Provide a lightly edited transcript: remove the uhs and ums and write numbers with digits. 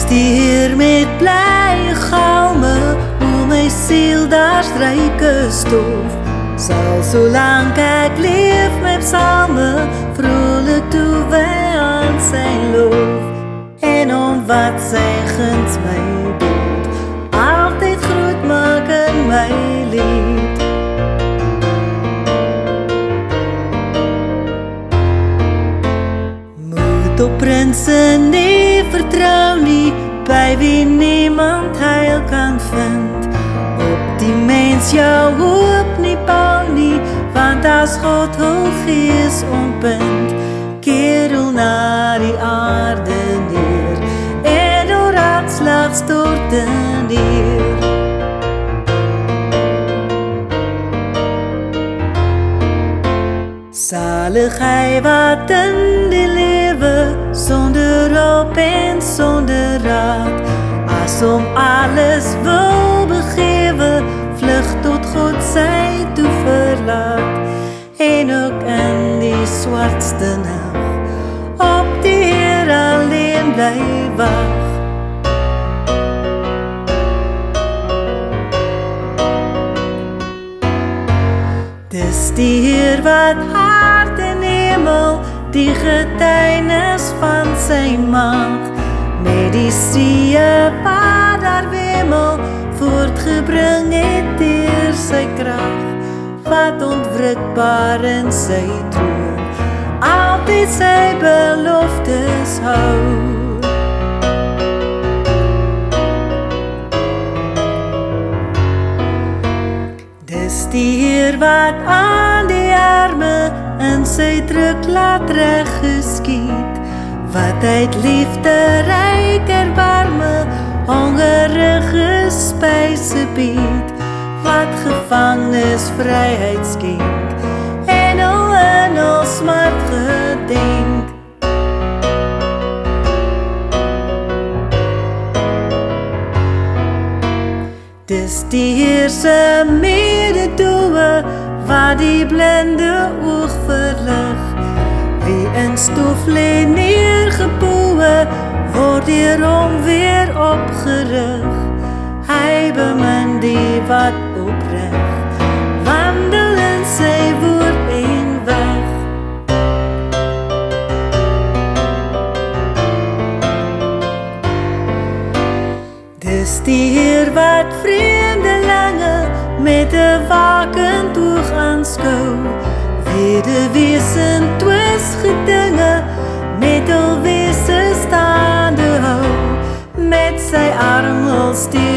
die Heer met blye galme, hoe my siel daar stryke stof. Sal solank ek leef my psalme, vrolik toewy aan sy lof. En om wat sy guns my doet, altyd groot maak in my lied. Moet op prinse nie vertrou nie, by wie niemand heil kan vind. Op die mens jou hoop nie bou nie, want as God hul gees ontbind, keer hul na die aarde neer, en door hartslag stort neer. Zalig hy wat in die lewe, sonder hulp en sonder raad, as om alles wil begewe, vlug tot God sy toe verlaat. En ook in die swartste nag, op die Heer alleen bly wag. Dis die Heer wat hart en hemel, die getuienis van sy mag, met die see wat daar wemel, voortgebring het deur sy krag, wat ontwrikbaar in sy troon, altyd sy beloftes hou. Dis die Heer wat aan die arme in sy druk laat reg geskied, wat uit liefde ryk erbarme, hongerige spyse bied, wat gevangenes vryheid skenk, en al in al smart gedenk. Dis die Heer se mededoe, wat die blinde oog verlig, wie in stof lê neergepoe, word deur hom weer opgerig. Hy bemin die wat opreg, wandel in sy woord en weg. Dis die Heer wat vreemdelinge met 'n wakend oog aanskou, weduwees in twisgedinge, met hul wese staande hou, met sy arm hul stuur